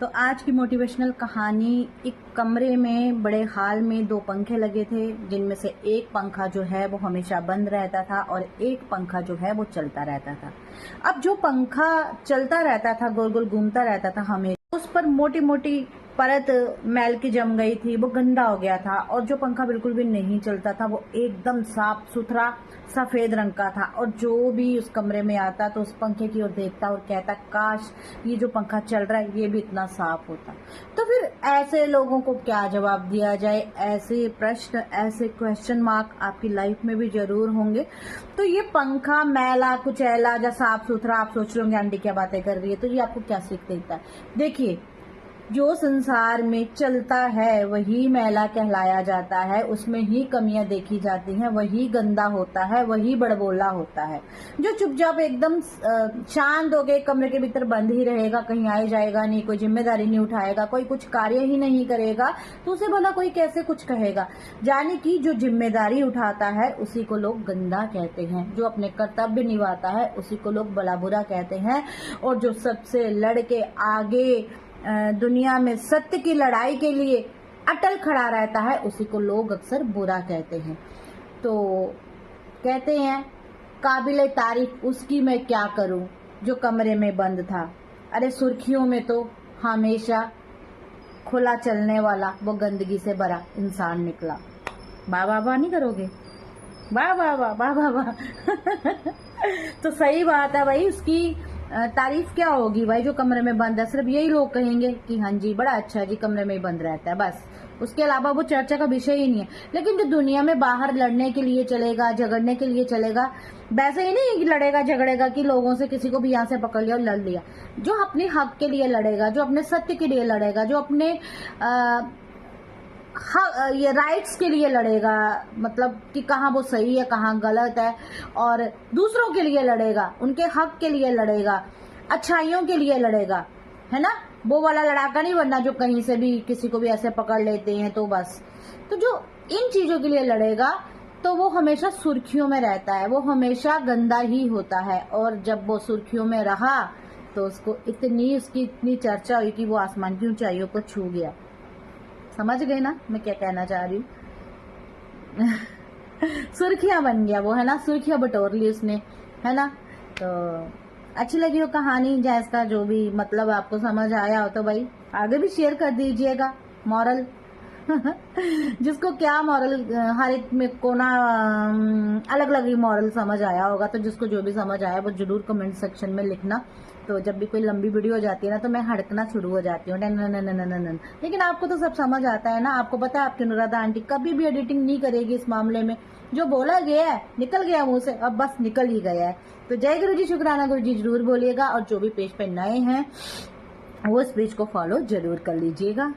तो आज की मोटिवेशनल कहानी, एक कमरे में बड़े हॉल में 2 पंखे लगे थे, जिनमें से एक पंखा जो है वो हमेशा बंद रहता था और एक पंखा जो है वो चलता रहता था। अब जो पंखा चलता रहता था, गोल गोल घूमता रहता था, हमेशा उस पर मोटी मोटी परत मैल की जम गई थी, वो गंदा हो गया था। और जो पंखा बिल्कुल भी नहीं चलता था वो एकदम साफ सुथरा सफेद रंग का था। और जो भी उस कमरे में आता तो उस पंखे की ओर देखता और कहता, काश ये जो पंखा चल रहा है ये भी इतना साफ होता। तो फिर ऐसे लोगों को क्या जवाब दिया जाए? ऐसे प्रश्न, ऐसे क्वेश्चन मार्क आपकी लाइफ में भी जरूर होंगे। तो ये पंखा मैला कुचैला या साफ सुथरा, आप सोच रहे होंगे आंटी क्या बातें कर रही है, तो ये आपको क्या सीख देता है? देखिए, जो संसार में चलता है वही मैला कहलाया जाता है, उसमें ही कमियां देखी जाती हैं, वही गंदा होता है, वही बड़बोला होता है। जो चुपचाप एकदम शांत हो गए कमरे के भीतर बंद ही रहेगा, कहीं आए जाएगा नहीं, कोई जिम्मेदारी नहीं उठाएगा, कोई कुछ कार्य ही नहीं करेगा, तो उसे भला कोई कैसे कुछ कहेगा? यानी कि जो जिम्मेदारी उठाता है उसी को लोग गंदा कहते हैं, जो अपने कर्तव्य निभाता है उसी को लोग भला बुरा कहते हैं, और जो सबसे लड़के आगे दुनिया में सत्य की लड़ाई के लिए अटल खड़ा रहता है उसी को लोग अक्सर बुरा कहते हैं। तो कहते हैं, काबिले तारीफ उसकी मैं क्या करूं जो कमरे में बंद था। अरे सुर्खियों में तो हमेशा खुला चलने वाला वो गंदगी से भरा इंसान निकला। वाह वाह वाह नहीं करोगे? वाह वाह वाह वाह वाह वाह। तो सही बात है भाई, उसकी तारीफ क्या होगी भाई? जो कमरे में बंद है, सिर्फ यही लोग कहेंगे कि हाँ जी बड़ा अच्छा है जी, कमरे में ही बंद रहता है, बस। उसके अलावा वो चर्चा का विषय ही नहीं है। लेकिन जो दुनिया में बाहर लड़ने के लिए चलेगा, झगड़ने के लिए चलेगा, वैसे ही नहीं लड़ेगा झगड़ेगा कि लोगों से किसी को भी यहाँ से पकड़ लिया और लड़ लिया। जो अपने हक के लिए लड़ेगा, जो अपने सत्य के लिए लड़ेगा, जो अपने ये राइट्स के लिए लड़ेगा, मतलब कि कहाँ वो सही है कहाँ गलत है, और दूसरों के लिए लड़ेगा, उनके हक के लिए लड़ेगा, अच्छाइयों के लिए लड़ेगा, है ना? वो वाला लड़ाका नहीं बनना जो कहीं से भी किसी को भी ऐसे पकड़ लेते हैं तो बस। तो जो इन चीजों के लिए लड़ेगा तो वो हमेशा सुर्खियों में रहता है, वो हमेशा गंदा ही होता है। और जब वो सुर्खियों में रहा तो उसकी इतनी चर्चा हुई कि वो आसमान की ऊंचाइयों को छू गया। समझ गए ना मैं क्या कहना चाह रही हूँ? सुर्खियां बन गया वो, है ना? सुर्खियां बटोर ली उसने, है ना? तो अच्छी लगी हो कहानी, या इसका जो भी मतलब आपको समझ आया हो तो भाई आगे भी शेयर कर दीजिएगा। मॉरल जिसको क्या मॉरल, हर एक में को ना अलग अलग ही मॉरल समझ आया होगा, तो जिसको जो भी समझ आया वो जरूर कमेंट सेक्शन में लिखना। तो जब भी कोई लंबी वीडियो हो जाती है ना तो मैं हड़कना शुरू हो जाती हूँ, न। लेकिन आपको तो सब समझ आता है ना, आपको पता है आपकी अनुराधा आंटी कभी भी एडिटिंग नहीं करेगी इस मामले में। जो बोला गया है निकल गया मुंह से, अब बस निकल ही गया है। तो जय गुरु जी, शुक्राना गुरु जी जरूर बोलिएगा, और जो भी पेज पे नए हैं वो इस पेज को फॉलो जरूर कर लीजिएगा।